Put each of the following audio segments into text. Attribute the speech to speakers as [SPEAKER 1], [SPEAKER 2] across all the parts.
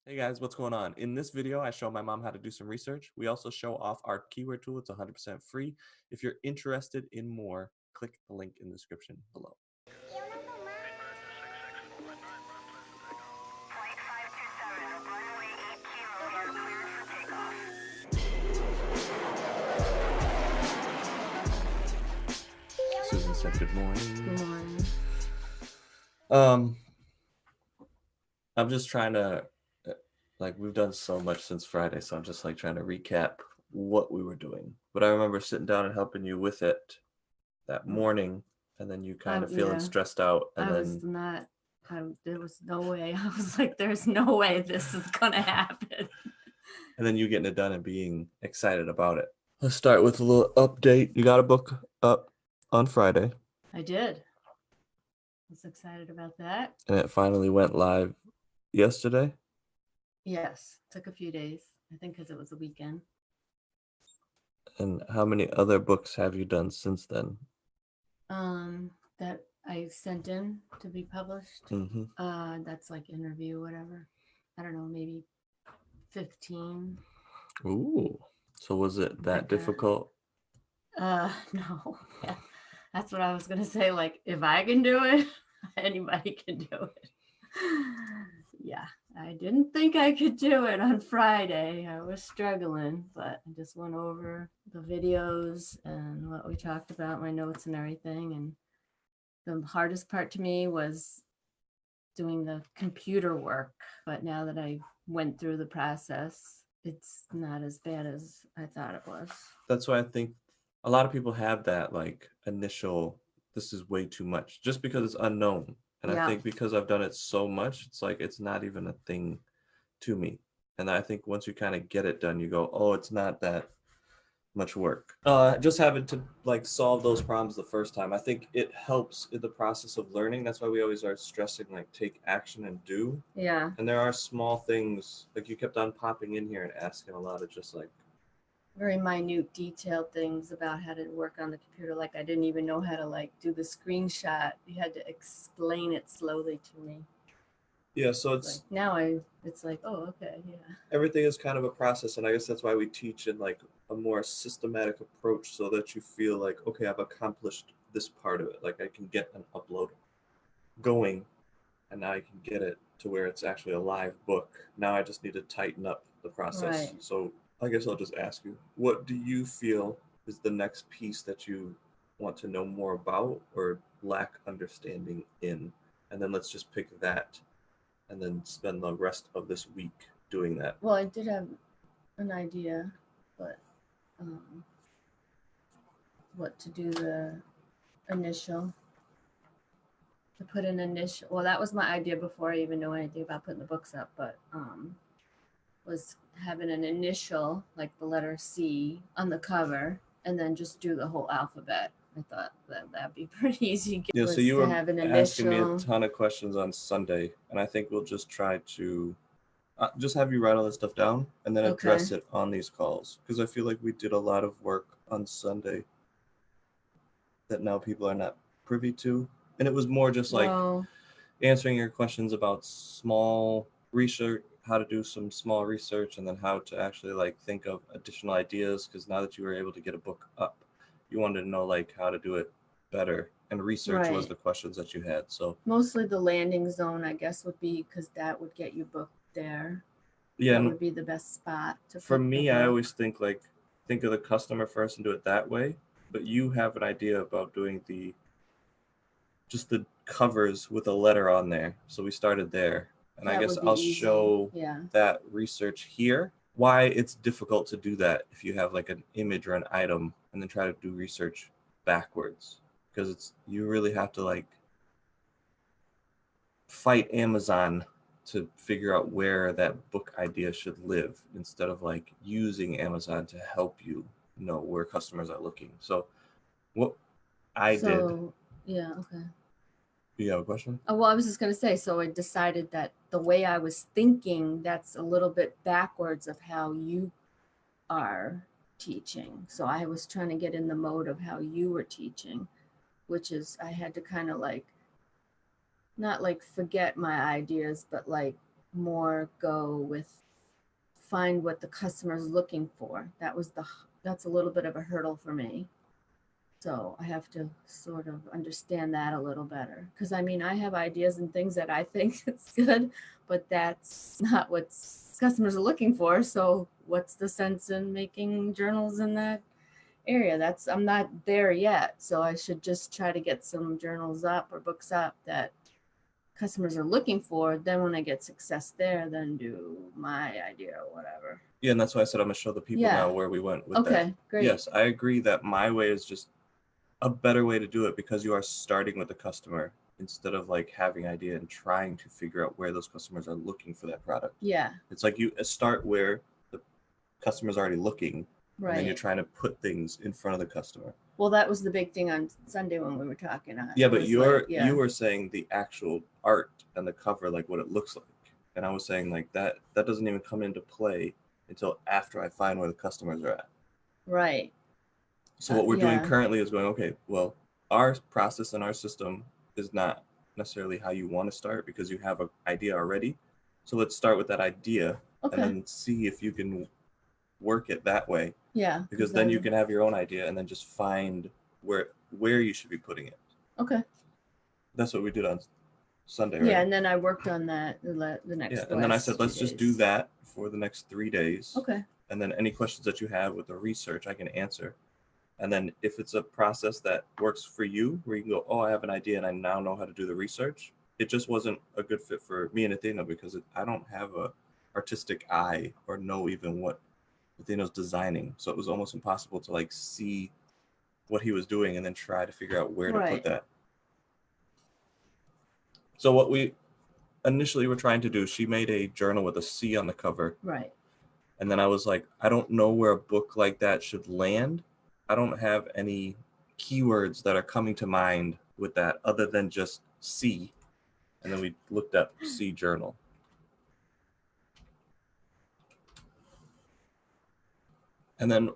[SPEAKER 1] Hey guys, what's going on? In this video, I show my mom how to do some research. We also show off our keyword tool. It's 100% free. If you're interested in more, click the link in the description below. Susan said good morning.
[SPEAKER 2] Good morning.
[SPEAKER 1] I'm just trying to, we've done so much since Friday, so I'm just trying to recap what we were doing. But I remember sitting down and helping you with it that morning, and then you kind of feeling stressed out. And
[SPEAKER 2] there was no way. I was like, there's no way this is gonna happen.
[SPEAKER 1] And then you getting it done and being excited about it. Let's start with a little update. You got a book up on Friday.
[SPEAKER 2] I did. I was excited about that.
[SPEAKER 1] And it finally went live yesterday?
[SPEAKER 2] Yes. Took a few days, I think, because it was the weekend.
[SPEAKER 1] And how many other books have you done since then?
[SPEAKER 2] That I sent in to be published.
[SPEAKER 1] Mm-hmm.
[SPEAKER 2] That's like interview, whatever. I don't know, maybe 15.
[SPEAKER 1] Ooh. So was it that difficult?
[SPEAKER 2] No. Yeah. That's what I was gonna say. Like, if I can do it, anybody can do it. Yeah, I didn't think I could do it on Friday. I was struggling, but I just went over the videos and what we talked about, my notes and everything. And the hardest part to me was doing the computer work. But now that I went through the process, it's not as bad as I thought it was.
[SPEAKER 1] That's why I think a lot of people have that initial, this is way too much, just because it's unknown. And I think because I've done it so much, it's it's not even a thing to me. And I think once you kind of get it done, you go, oh, it's not that much work. Just having to solve those problems the first time, I think it helps in the process of learning. That's why we always are stressing take action and do.
[SPEAKER 2] Yeah.
[SPEAKER 1] And there are small things, you kept on popping in here and asking a lot of just
[SPEAKER 2] very minute, detailed things about how to work on the computer. Like, I didn't even know how to do the screenshot. You had to explain it slowly to me.
[SPEAKER 1] Yeah, so it's
[SPEAKER 2] now it's like, oh, okay, yeah.
[SPEAKER 1] Everything is kind of a process, and I guess that's why we teach in a more systematic approach, so that you feel okay, I've accomplished this part of it. I can get an upload going, and now I can get it to where it's actually a live book. Now I just need to tighten up the process.
[SPEAKER 2] Right.
[SPEAKER 1] So I guess I'll just ask you, what do you feel is the next piece that you want to know more about or lack understanding in? And then let's just pick that and then spend the rest of this week doing that.
[SPEAKER 2] Well, I did have an idea, but what to do the initial, to put an initial. Well, that was my idea before I even knew anything about putting the books up, but was having an initial, like the letter C on the cover, and then just do the whole alphabet. I thought that'd be pretty easy.
[SPEAKER 1] Yeah, so you were asking me a ton of questions on Sunday, and I think we'll just try to just have you write all this stuff down and then address it on these calls, because I feel like we did a lot of work on Sunday that now people are not privy to, and it was more just answering your questions about small research, how to do some small research, and then how to actually think of additional ideas, because now that you were able to get a book up, you wanted to know how to do it better, and research was the questions that you had. So
[SPEAKER 2] mostly the landing zone, I guess, would be, because that would get you booked there.
[SPEAKER 1] Yeah,
[SPEAKER 2] that would be the best spot to
[SPEAKER 1] for me, I always think think of the customer first and do it that way. But you have an idea about doing just the covers with a letter on there, so we started there, and I guess I'll show that research here, why it's difficult to do that if you have an image or an item and then try to do research backwards, because you really have to fight Amazon to figure out where that book idea should live, instead of using Amazon to help you know where customers are looking. So what I did.
[SPEAKER 2] Yeah, okay.
[SPEAKER 1] You have a question?
[SPEAKER 2] Well, I was just going to say, so I decided that the way I was thinking, that's a little bit backwards of how you are teaching. So I was trying to get in the mode of how you were teaching, which is I had to kind of not forget my ideas, but more go with find what the customer's looking for. That's a little bit of a hurdle for me. So I have to sort of understand that a little better. Because I mean, I have ideas and things that I think it's good, but that's not what customers are looking for. So what's the sense in making journals in that area? I'm not there yet. So I should just try to get some journals up or books up that customers are looking for. Then when I get success there, then do my idea or whatever.
[SPEAKER 1] Yeah, and that's why I said I'm gonna show the people now where we went with that.
[SPEAKER 2] Okay, great.
[SPEAKER 1] Yes, I agree that my way is just a better way to do it because you are starting with the customer instead of like having an idea and trying to figure out where those customers are looking for that product.
[SPEAKER 2] Yeah.
[SPEAKER 1] It's like you start where the customer's already looking,
[SPEAKER 2] right.
[SPEAKER 1] And then you're trying to put things in front of the customer.
[SPEAKER 2] Well, that was the big thing on Sunday when we were talking.
[SPEAKER 1] Yeah, but you were saying the actual art and the cover, like what it looks like. And I was saying like that doesn't even come into play until after I find where the customers are at.
[SPEAKER 2] Right.
[SPEAKER 1] So what we're doing currently is going, okay, well, our process and our system is not necessarily how you want to start because you have an idea already. So let's start with that idea and then see if you can work it that way.
[SPEAKER 2] Yeah.
[SPEAKER 1] Because then you can have your own idea and then just find where you should be putting it.
[SPEAKER 2] Okay.
[SPEAKER 1] That's what we did on Sunday, right?
[SPEAKER 2] Yeah, and then I worked on that the next.
[SPEAKER 1] Yeah, and then I said, let's just do that for the next 3 days.
[SPEAKER 2] Okay.
[SPEAKER 1] And then any questions that you have with the research, I can answer. And then if it's a process that works for you, where you can go, oh, I have an idea and I now know how to do the research. It just wasn't a good fit for me and Athena because I don't have a artistic eye or know even what Athena's designing. So it was almost impossible to like see what he was doing and then try to figure out where to put that. So what we initially were trying to do, she made a journal with a C on the cover.
[SPEAKER 2] Right.
[SPEAKER 1] And then I was like, I don't know where a book like that should land. I don't have any keywords that are coming to mind with that other than just C. And then we looked up C journal. And then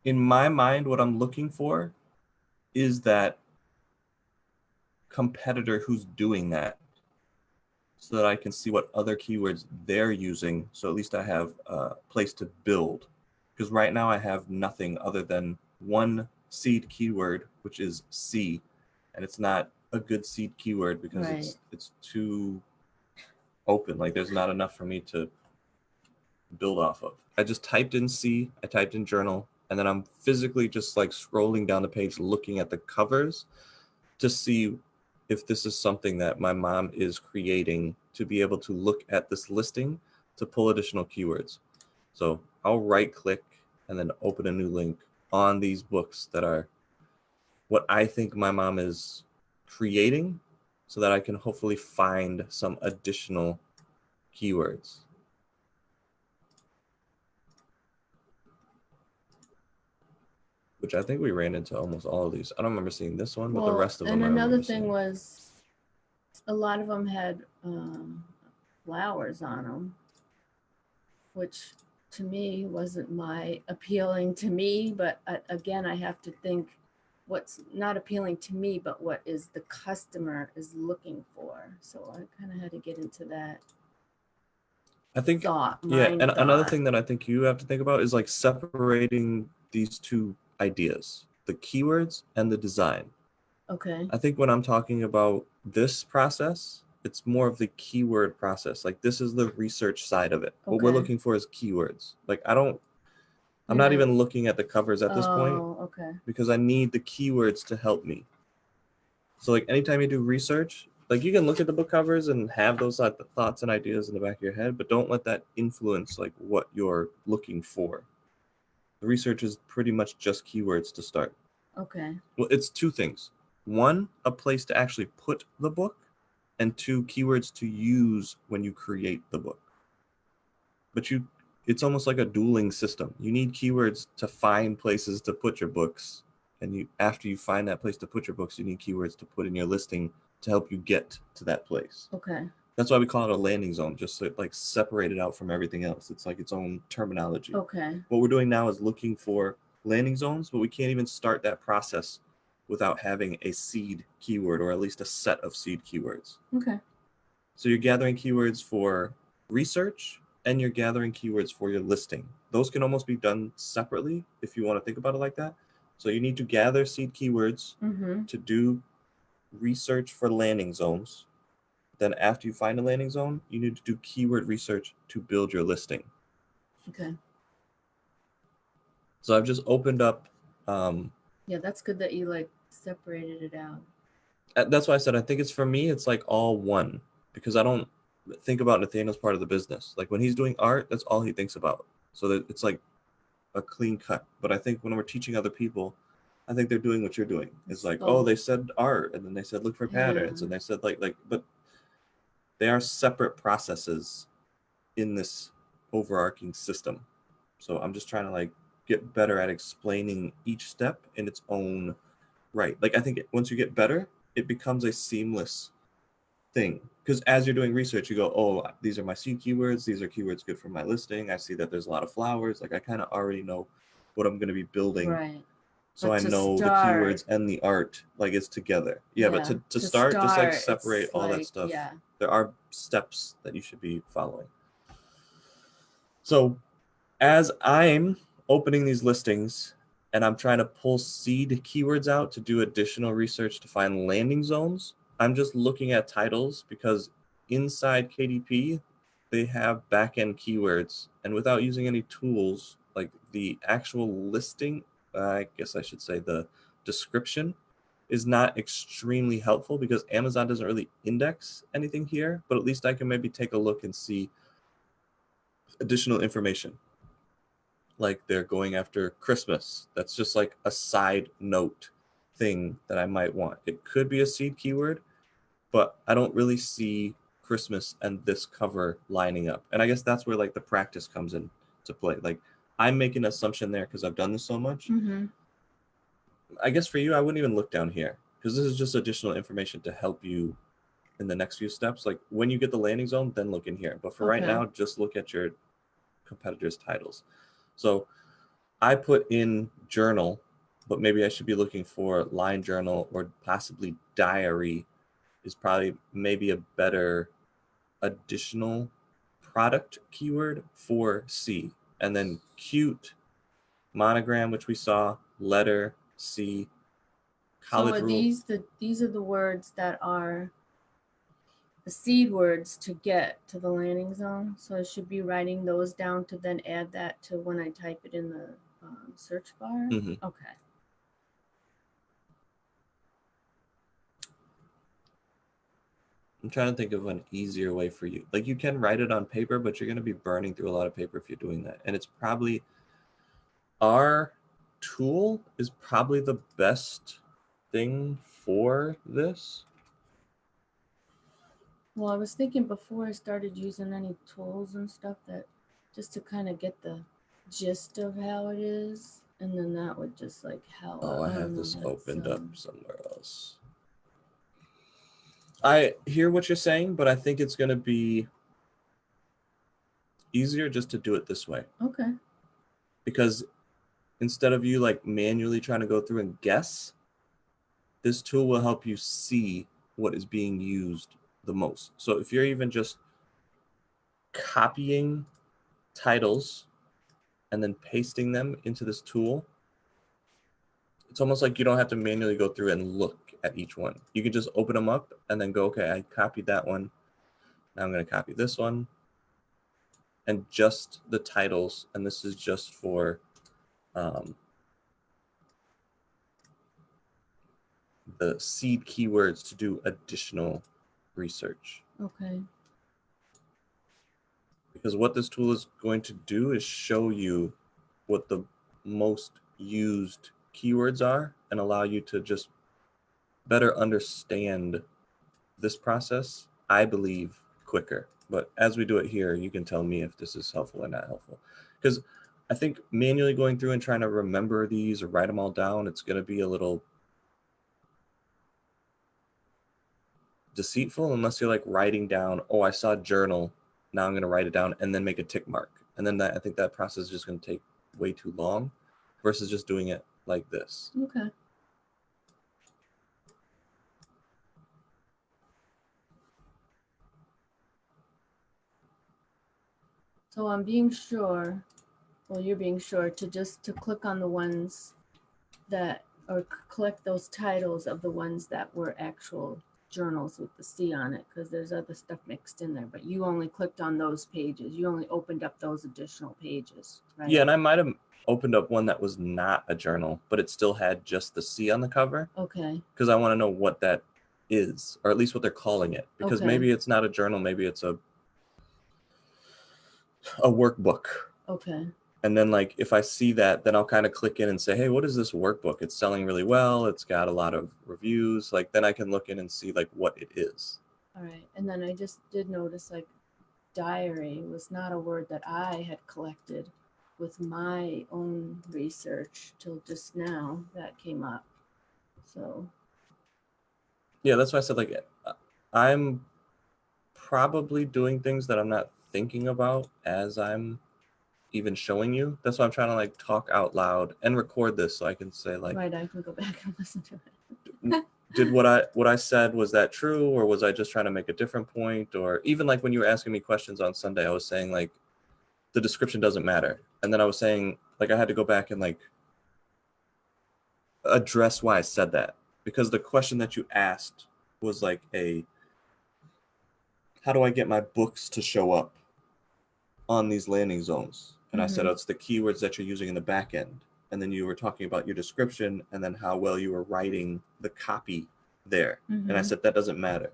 [SPEAKER 1] in my mind, what I'm looking for is that competitor who's doing that so that I can see what other keywords they're using. So at least I have a place to build. Because right now I have nothing other than one seed keyword, which is C, and it's not a good seed keyword because it's too open. Like there's not enough for me to build off of. I just typed in C, I typed in journal, and then I'm physically just like scrolling down the page looking at the covers to see if this is something that my mom is creating to be able to look at this listing to pull additional keywords. So I'll right click and then open a new link on these books that are what I think my mom is creating so that I can hopefully find some additional keywords. Which I think we ran into almost all of these. I don't remember seeing this one, but the rest of them.
[SPEAKER 2] And another thing was a lot of them had flowers on them, which to me wasn't appealing to me. But again, I have to think what's not appealing to me, but what is the customer is looking for. So I kind of had to get into that.
[SPEAKER 1] I think another thing that I think you have to think about is like separating these two ideas, the keywords and the design.
[SPEAKER 2] Okay.
[SPEAKER 1] I think when I'm talking about this process, it's more of the keyword process. Like this is the research side of it. Okay. What we're looking for is keywords. Like I'm not even looking at the covers at this point.
[SPEAKER 2] Okay.
[SPEAKER 1] Because I need the keywords to help me. So like anytime you do research, like you can look at the book covers and have those thoughts and ideas in the back of your head, but don't let that influence like what you're looking for. The research is pretty much just keywords to start.
[SPEAKER 2] Okay.
[SPEAKER 1] Well, it's two things. One, a place to actually put the book, and two, keywords to use when you create the book. But it's almost like a dueling system. You need keywords to find places to put your books. And after you find that place to put your books, you need keywords to put in your listing to help you get to that place.
[SPEAKER 2] Okay.
[SPEAKER 1] That's why we call it a landing zone, just so it like separate it out from everything else. It's like its own terminology.
[SPEAKER 2] Okay.
[SPEAKER 1] What we're doing now is looking for landing zones, but we can't even start that process without having a seed keyword or at least a set of seed keywords.
[SPEAKER 2] Okay.
[SPEAKER 1] So you're gathering keywords for research and you're gathering keywords for your listing. Those can almost be done separately if you want to think about it like that. So you need to gather seed keywords to do research for landing zones. Then after you find a landing zone, you need to do keyword research to build your listing.
[SPEAKER 2] Okay.
[SPEAKER 1] So I've just opened up.
[SPEAKER 2] Yeah, that's good that you like separated it out.
[SPEAKER 1] That's why I said I think it's for me. It's like all one because I don't think about Nathaniel's part of the business. Like when he's doing art, that's all he thinks about. So that it's like a clean cut. But I think when we're teaching other people, I think they're doing what you're doing. It's like, oh, they said art, and then they said look for patterns, and they said like, but they are separate processes in this overarching system. So I'm just trying to like get better at explaining each step in its own right. Like I think once you get better, it becomes a seamless thing. Because as you're doing research, you go, oh, these are my seed keywords. These are keywords good for my listing. I see that there's a lot of flowers. Like I kind of already know what I'm going to be building.
[SPEAKER 2] Right.
[SPEAKER 1] So but I know the keywords and the art, like it's together. Yeah, but to start, just like separate all that stuff. Yeah. There are steps that you should be following. So as I'm opening these listings and I'm trying to pull seed keywords out to do additional research to find landing zones, I'm just looking at titles because inside KDP, they have back-end keywords. And without using any tools, like the actual listing, I guess I should say the description, is not extremely helpful because Amazon doesn't really index anything here, but at least I can maybe take a look and see additional information. Like they're going after Christmas. That's just like a side note thing that I might want. It could be a seed keyword, but I don't really see Christmas and this cover lining up. And I guess that's where like the practice comes in to play. Like I'm making an assumption there because I've done this so much. I guess for you, I wouldn't even look down here because this is just additional information to help you in the next few steps. Like when you get the landing zone, then look in here. But for right now, just look at your competitors' titles. So I put in journal, but maybe I should be looking for line journal or possibly diary is probably maybe a better additional product keyword for C. And then cute, monogram, which we saw, letter, C, college
[SPEAKER 2] so are
[SPEAKER 1] rule.
[SPEAKER 2] These are the words that are the seed words to get to the landing zone. So I should be writing those down to then add that to when I type it in the search bar. Okay.
[SPEAKER 1] I'm trying to think of an easier way for you. Like you can write it on paper, but you're going to be burning through a lot of paper if you're doing that. And it's probably our tool is probably the best thing for this.
[SPEAKER 2] Well, I was thinking before I started using any tools and stuff that just to kind of get the gist of how it is, and then that would just like help.
[SPEAKER 1] Oh, I have this opened up somewhere else. I hear what you're saying, but I think it's going to be easier just to do it this way.
[SPEAKER 2] Okay.
[SPEAKER 1] Because instead of you like manually trying to go through and guess, this tool will help you see what is being used the most. So if you're even just copying titles and then pasting them into this tool, it's almost like you don't have to manually go through and look at each one. You can just open them up and then go, okay, I copied that one. Now I'm going to copy this one. And just the titles, and this is just for the seed keywords to do additional research.
[SPEAKER 2] Okay.
[SPEAKER 1] Because what this tool is going to do is show you what the most used keywords are and allow you to just better understand this process, I believe, quicker. But as we do it here, you can tell me if this is helpful or not helpful. Because I think manually going through and trying to remember these or write them all down, it's going to be a little deceitful unless you're like writing down, oh, I saw journal, now I'm going to write it down and then make a tick mark. And then I think that process is just going to take way too long versus just doing it like this.
[SPEAKER 2] Okay. So I'm being sure, well, you're being sure to click on the ones that, or click those titles of the ones that were actual journals with the C on it, because there's other stuff mixed in there, but you only clicked on those pages. You only opened up those additional pages, right?
[SPEAKER 1] Yeah, and I might have opened up one that was not a journal, but it still had just the C on the cover.
[SPEAKER 2] Okay.
[SPEAKER 1] Because I want to know what that is, or at least what they're calling it. Because maybe it's not a journal, maybe it's a workbook.
[SPEAKER 2] Okay.
[SPEAKER 1] And then like if I see that, then I'll kind of click in and say, hey, what is this workbook? It's selling really well. It's got a lot of reviews. Like then I can look in and see like what it is.
[SPEAKER 2] All right. And then I just did notice like diary was not a word that I had collected with my own research till just now that came up. So
[SPEAKER 1] Yeah, that's why I said like I'm probably doing things that I'm not thinking about as I'm even showing you. That's why I'm trying to like talk out loud and record this so I can say like,
[SPEAKER 2] right, I can go back and listen to it.
[SPEAKER 1] did what I said, was that true, or was I just trying to make a different point? Or even like when you were asking me questions on Sunday, I was saying like the description doesn't matter, and then I was saying like I had to go back and like address why I said that, because the question that you asked was like how do I get my books to show up on these landing zones? And I said, oh, it's the keywords that you're using in the back end. And then you were talking about your description and then how well you were writing the copy there. And I said, that doesn't matter.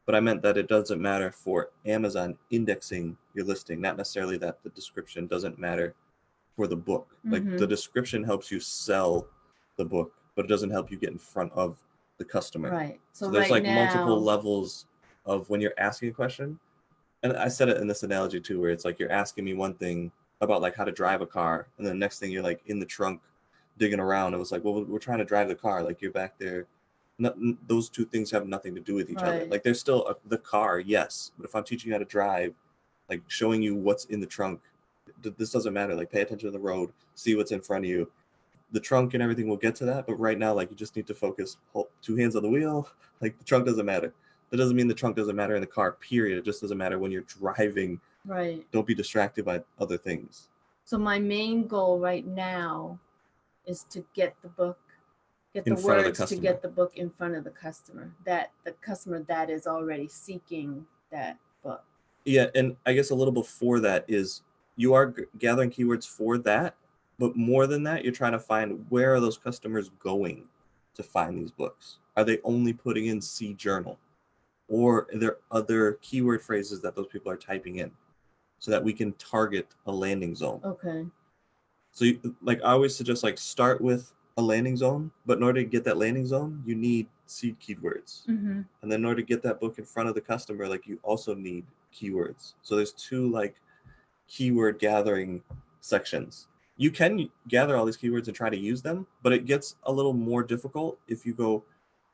[SPEAKER 1] But I meant that it doesn't matter for Amazon indexing your listing, not necessarily that the description doesn't matter for the book. Like the description helps you sell the book, but it doesn't help you get in front of the customer.
[SPEAKER 2] Right.
[SPEAKER 1] So there's like multiple levels of when you're asking a question. And I said it in this analogy too, where it's like you're asking me one thing about like how to drive a car, and then the next thing you're like in the trunk digging around. It was like, well, we're trying to drive the car. Like you're back there. Those two things have nothing to do with each other. Like there's still the car, yes, but if I'm teaching you how to drive, like showing you what's in the trunk, this doesn't matter. Like pay attention to the road, see what's in front of you. The trunk and everything will get to that, but right now, like you just need to focus. Hold 2 hands on the wheel. Like the trunk doesn't matter. That doesn't mean the trunk doesn't matter in the car, period. It just doesn't matter when you're driving.
[SPEAKER 2] Right.
[SPEAKER 1] Don't be distracted by other things.
[SPEAKER 2] So my main goal right now is to get the book, get
[SPEAKER 1] in
[SPEAKER 2] the
[SPEAKER 1] front of the
[SPEAKER 2] words to
[SPEAKER 1] customer.
[SPEAKER 2] get the book in front of the customer, that the customer that is already seeking that book.
[SPEAKER 1] Yeah, and I guess a little before that is you are gathering keywords for that, but more than that, you're trying to find where are those customers going to find these books. Are they only putting in C journal? Or are there other keyword phrases that those people are typing in so that we can target a landing zone?
[SPEAKER 2] Okay.
[SPEAKER 1] So like I always suggest like start with a landing zone, but in order to get that landing zone, you need seed keywords. And then in order to get that book in front of the customer, like you also need keywords. So there's 2 like keyword gathering sections. You can gather all these keywords and try to use them, but it gets a little more difficult if you go,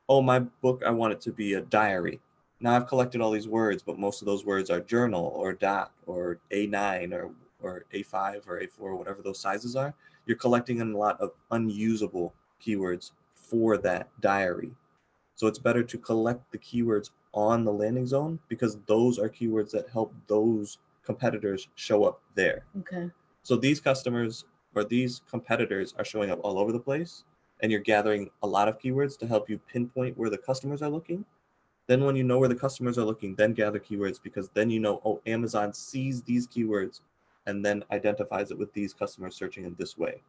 [SPEAKER 1] oh, my book, I want it to be a diary. Now I've collected all these words, but most of those words are journal or dot or A9 or A5 or A4 or whatever those sizes are. You're collecting a lot of unusable keywords for that diary. So it's better to collect the keywords on the landing zone because those are keywords that help those competitors show up there.
[SPEAKER 2] Okay.
[SPEAKER 1] So these customers or these competitors are showing up all over the place, and you're gathering a lot of keywords to help you pinpoint where the customers are looking. Then when you know where the customers are looking, then gather keywords, because then you know, oh, Amazon sees these keywords and then identifies it with these customers searching in this way.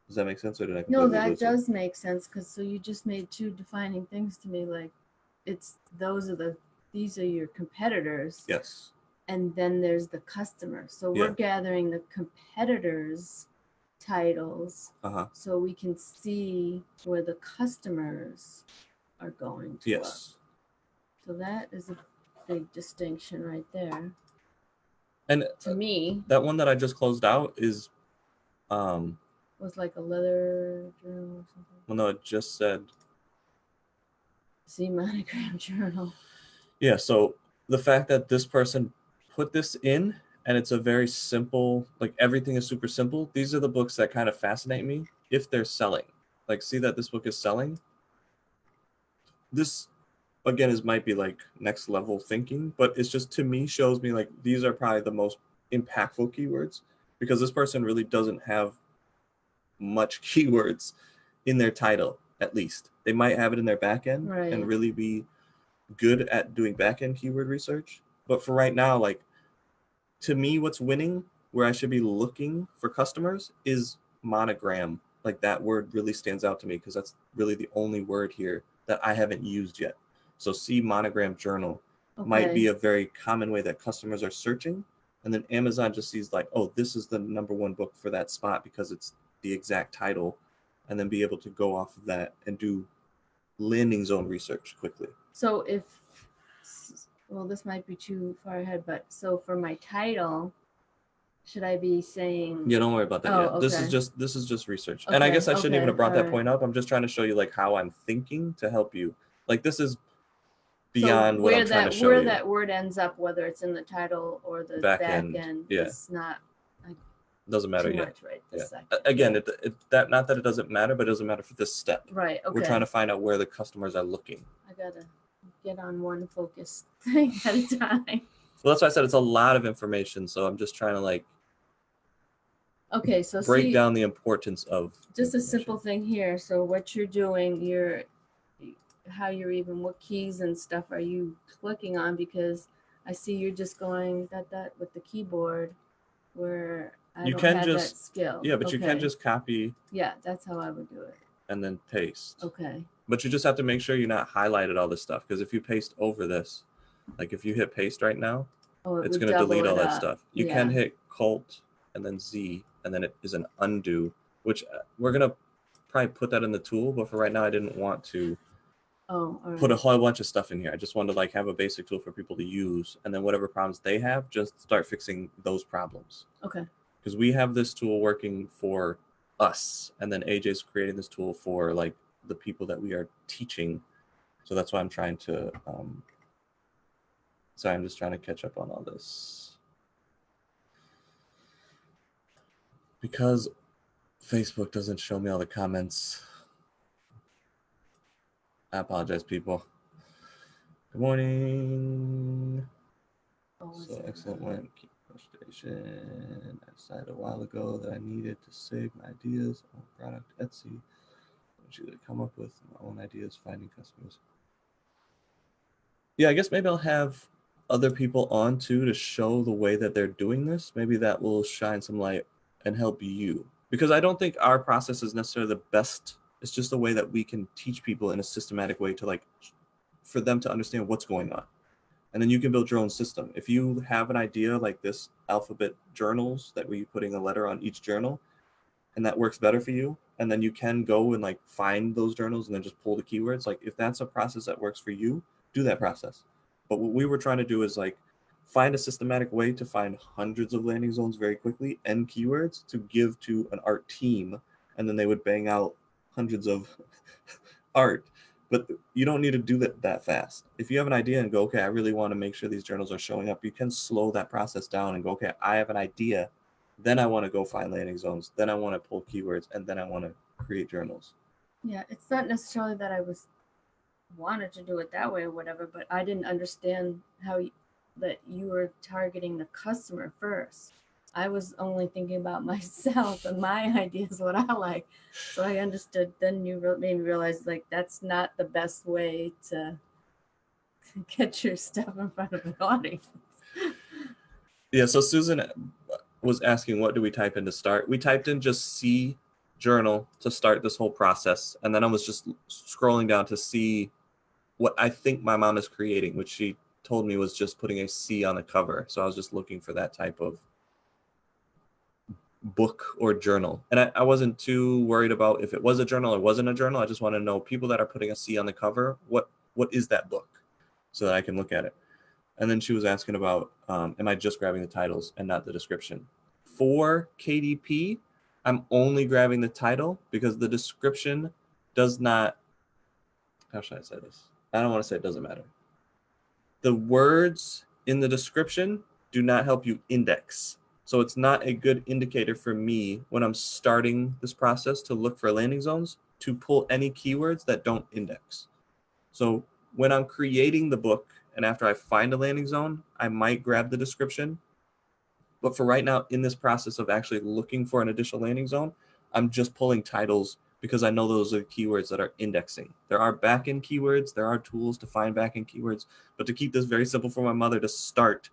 [SPEAKER 1] Does that make sense, or did I completely
[SPEAKER 2] No, that
[SPEAKER 1] lose
[SPEAKER 2] does make sense, because so you just made 2 defining things to me, like these are your competitors.
[SPEAKER 1] Yes.
[SPEAKER 2] And then there's the customer. So we're gathering the competitors' titles so we can see where the customers are going to.
[SPEAKER 1] Yes.
[SPEAKER 2] So that is a big distinction right there.
[SPEAKER 1] And
[SPEAKER 2] to me,
[SPEAKER 1] that one that I just closed out is
[SPEAKER 2] was like a leather journal or something.
[SPEAKER 1] Well, no, it just said
[SPEAKER 2] C monogram journal.
[SPEAKER 1] Yeah, so the fact that this person put this in and it's a very simple, like everything is super simple. These are the books that kind of fascinate me if they're selling. Like, see that this book is selling. This, again, might be like next level thinking, but it's just, to me, shows me like these are probably the most impactful keywords, because this person really doesn't have much keywords in their title. At least they might have it in their back end and really be good at doing back end keyword research. But for right now, like, to me, what's winning, where I should be looking for customers, is monogram. Like, that word really stands out to me because that's really the only word here that I haven't used yet. So see monogram journal might be a very common way that customers are searching. And then Amazon just sees like, oh, this is the #1 book for that spot because it's the exact title, and then be able to go off of that and do landing zone research quickly.
[SPEAKER 2] So well, this might be too far ahead, but so for my title, should I be saying?
[SPEAKER 1] Yeah, don't worry about that yet. Okay. This is just research. And I guess I shouldn't even have brought that point up. I'm just trying to show you like how I'm thinking to help you. Like, this is beyond what I'm trying to show you.
[SPEAKER 2] Where that word ends up, whether it's in the title or the back end, it's not
[SPEAKER 1] doesn't matter yet.
[SPEAKER 2] Much, right?
[SPEAKER 1] Again, that not that it doesn't matter, but it doesn't matter for this step.
[SPEAKER 2] Right. Okay.
[SPEAKER 1] We're trying to find out where the customers are looking.
[SPEAKER 2] I gotta get on one focused thing at a time.
[SPEAKER 1] Well, that's why I said it's a lot of information. So I'm just trying to like
[SPEAKER 2] so
[SPEAKER 1] break down the importance of
[SPEAKER 2] just a simple thing here. So what you're doing, what keys and stuff are you clicking on? Because I see you're just going that with the keyboard, where I don't have that skill.
[SPEAKER 1] Yeah, but you can just copy.
[SPEAKER 2] Yeah, that's how I would do it.
[SPEAKER 1] And then paste.
[SPEAKER 2] Okay.
[SPEAKER 1] But you just have to make sure you're not highlighted all this stuff, because if you paste over this, like if you hit paste right now, it's going to delete all that stuff. You can hit Cult and then Z, and then it is an undo, which we're going to probably put that in the tool. But for right now, I didn't want to put a whole bunch of stuff in here. I just wanted to like have a basic tool for people to use, and then whatever problems they have, just start fixing those problems.
[SPEAKER 2] Okay.
[SPEAKER 1] Because we have this tool working for us, and then AJ's creating this tool for like the people that we are teaching. So that's why I'm trying to sorry, I'm just trying to catch up on all this, because Facebook doesn't show me all the comments. I apologize, people. Good morning. So excellent went. Frustration. I decided a while ago that I needed to save my ideas on product Etsy. I should come up with my own ideas, finding customers. Yeah, I guess maybe I'll have other people on too to show the way that they're doing this. Maybe that will shine some light and help you, because I don't think our process is necessarily the best. It's just a way that we can teach people in a systematic way to like, for them to understand what's going on. And then you can build your own system. If you have an idea like this alphabet journals that we're putting a letter on each journal, and that works better for you, and then you can go and like find those journals and then just pull the keywords. Like, if that's a process that works for you, do that process. But what we were trying to do is like find a systematic way to find hundreds of landing zones very quickly and keywords to give to an art team, and then they would bang out hundreds of art. But you don't need to do that fast. If you have an idea and go, okay, I really want to make sure these journals are showing up, you can slow that process down and go, okay, I have an idea. Then I want to go find landing zones. Then I want to pull keywords, and then I want to create journals.
[SPEAKER 2] Yeah, it's not necessarily that I wanted to do it that way or whatever, but I didn't understand that you were targeting the customer first. I was only thinking about myself and my ideas, what I like. So I understood. Then you made me realize like that's not the best way to get your stuff in front of an audience.
[SPEAKER 1] Yeah. So Susan was asking, what do we type in to start? We typed in just C journal to start this whole process. And then I was just scrolling down to see what I think my mom is creating, which she told me was just putting a C on the cover. So I was just looking for that type of book or journal. And I wasn't too worried about if it was a journal or wasn't a journal. I just want to know, people that are putting a C on the cover, what is that book, so that I can look at it. And then she was asking about, am I just grabbing the titles and not the description? For KDP, I'm only grabbing the title, because the description does not, how should I say this? I don't want to say it doesn't matter. The words in the description do not help you index. So it's not a good indicator for me when I'm starting this process to look for landing zones to pull any keywords that don't index. So when I'm creating the book, and after I find a landing zone, I might grab the description. But for right now, in this process of actually looking for an additional landing zone, I'm just pulling titles because I know those are the keywords that are indexing. There are backend keywords, there are tools to find backend keywords, but to keep this very simple for my mother to start,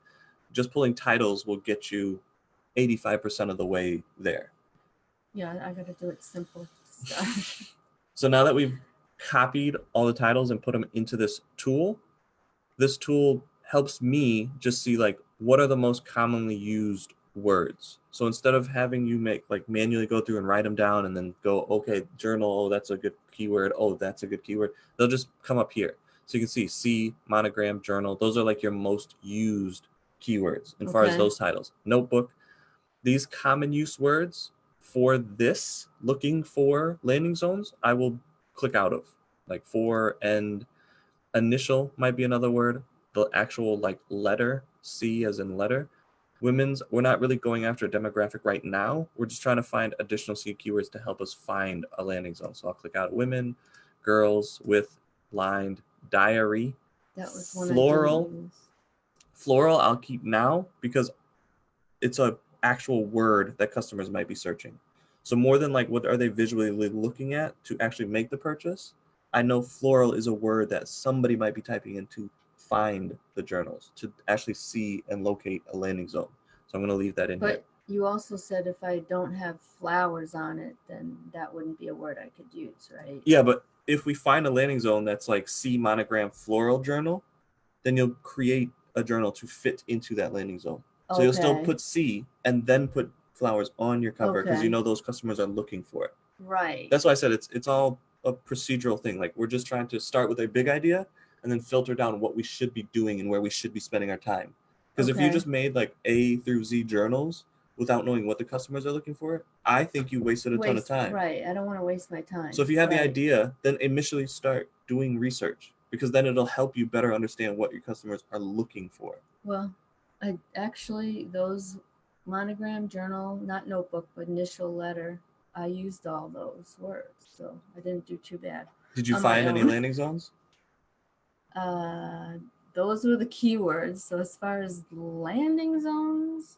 [SPEAKER 1] just pulling titles will get you 85% of the way there.
[SPEAKER 2] Yeah, I got to do it simple to start.
[SPEAKER 1] So now that we've copied all the titles and put them into this tool helps me just see like what are the most commonly used words. So instead of having you manually go through and write them down and then go, okay, journal, oh, that's a good keyword, oh, that's a good keyword, they'll just come up here. So you can see monogram, journal, those are like your most used keywords as far as those titles. Notebook, these common use words for this looking for landing zones, I will click out of. Like for and initial might be another word. The actual like letter, C as in letter. Women's, we're not really going after a demographic right now. We're just trying to find additional C keywords to help us find a landing zone. So I'll click out women, girls, with, lined, diary,
[SPEAKER 2] that was one
[SPEAKER 1] floral.
[SPEAKER 2] I didn't use.
[SPEAKER 1] Floral I'll keep now because it's a actual word that customers might be searching. So more than like what are they visually looking at to actually make the purchase, I know floral is a word that somebody might be typing in to find the journals, to actually see and locate a landing zone. So I'm going to leave that in here.
[SPEAKER 2] But you also said if I don't have flowers on it, then that wouldn't be a word I could use, right?
[SPEAKER 1] Yeah, but if we find a landing zone that's like C monogram floral journal, then you'll create a journal to fit into that landing zone. So you'll still put C and then put flowers on your cover because you know those customers are looking for it.
[SPEAKER 2] Right.
[SPEAKER 1] That's why I said it's all a procedural thing. Like we're just trying to start with a big idea and then filter down what we should be doing and where we should be spending our time. Because if you just made like A through Z journals without knowing what the customers are looking for, I think you wasted a ton of time.
[SPEAKER 2] Right. I don't want to waste my time.
[SPEAKER 1] So if you have the idea, then initially start doing research because then it'll help you better understand what your customers are looking for.
[SPEAKER 2] Well, I actually, those monogram, journal, not notebook, but initial letter, I used all those words. So I didn't do too bad.
[SPEAKER 1] Did you find any landing zones?
[SPEAKER 2] Those were the keywords. So as far as landing zones,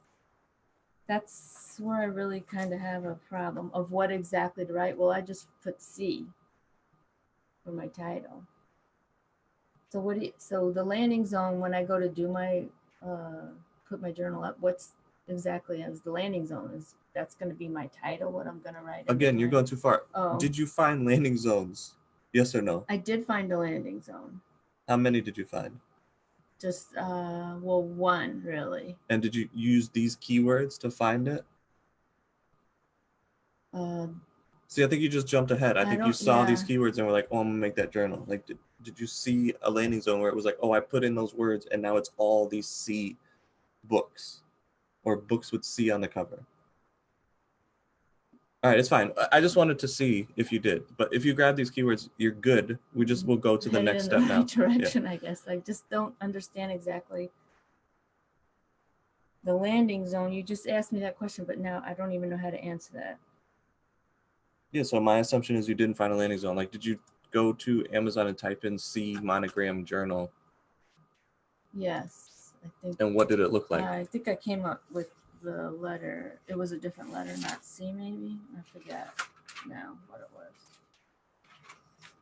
[SPEAKER 2] that's where I really kind of have a problem of what exactly to write. Well, I just put C for my title. So so the landing zone, when I go to do my, put my journal up, what's exactly as the landing zone that's going to be my title, what I'm going to write.
[SPEAKER 1] Again, you're going too far. Oh. Did you find landing zones? Yes or no?
[SPEAKER 2] I did find a landing zone.
[SPEAKER 1] How many did you find?
[SPEAKER 2] Just, well, one really.
[SPEAKER 1] And did you use these keywords to find it? See, I think you just jumped ahead. I think you saw these keywords and were like, oh, I'm gonna make that journal. Like, did you see a landing zone where it was like, oh, I put in those words and now it's all these C books or books with C on the cover? All right, it's fine. I just wanted to see if you did. But if you grab these keywords, you're good. We just will go to the next step now.
[SPEAKER 2] Direction, yeah. I guess. I just don't understand exactly the landing zone. You just asked me that question, but now I don't even know how to answer that.
[SPEAKER 1] Yeah, so my assumption is you didn't find a landing zone. Like, did you go to Amazon and type in C monogram journal?
[SPEAKER 2] Yes, I think.
[SPEAKER 1] And what did it look like?
[SPEAKER 2] I think I came up with the letter. It was a different letter, not C maybe. I forget now what it was.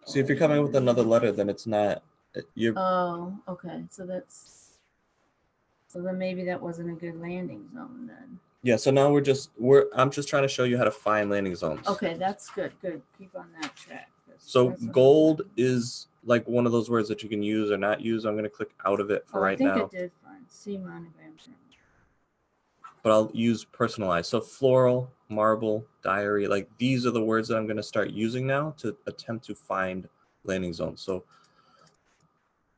[SPEAKER 1] See, if you're coming up with another letter, then it's not.
[SPEAKER 2] Oh, okay. So then maybe that wasn't a good landing zone then.
[SPEAKER 1] Yeah, so now I'm just trying to show you how to find landing zones.
[SPEAKER 2] Okay, that's good. Good. Keep on that track.
[SPEAKER 1] So gold is like one of those words that you can use or not use. I'm going to click out of it for right now.
[SPEAKER 2] I think it did find C monogram.
[SPEAKER 1] But I'll use personalized. So floral, marble, diary, like these are the words that I'm going to start using now to attempt to find landing zones. So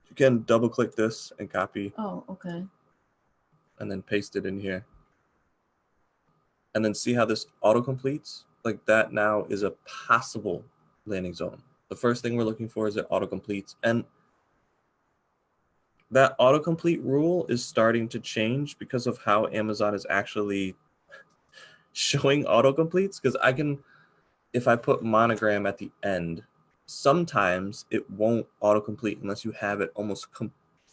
[SPEAKER 1] you can double click this and copy.
[SPEAKER 2] Oh, okay.
[SPEAKER 1] And then paste it in here. And then see how this auto completes? Like that now is a possible landing zone. The first thing we're looking for is it auto completes. And that autocomplete rule is starting to change because of how Amazon is actually showing autocompletes. Because if I put monogram at the end, sometimes it won't autocomplete unless you have it almost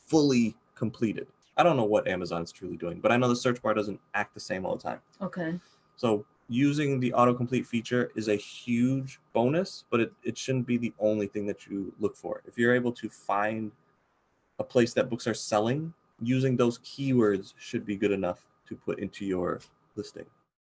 [SPEAKER 1] fully completed. I don't know what Amazon's truly doing, but I know the search bar doesn't act the same all the time.
[SPEAKER 2] Okay.
[SPEAKER 1] So using the autocomplete feature is a huge bonus, but it shouldn't be the only thing that you look for. If you're able to find a place that books are selling, using those keywords should be good enough to put into your listing.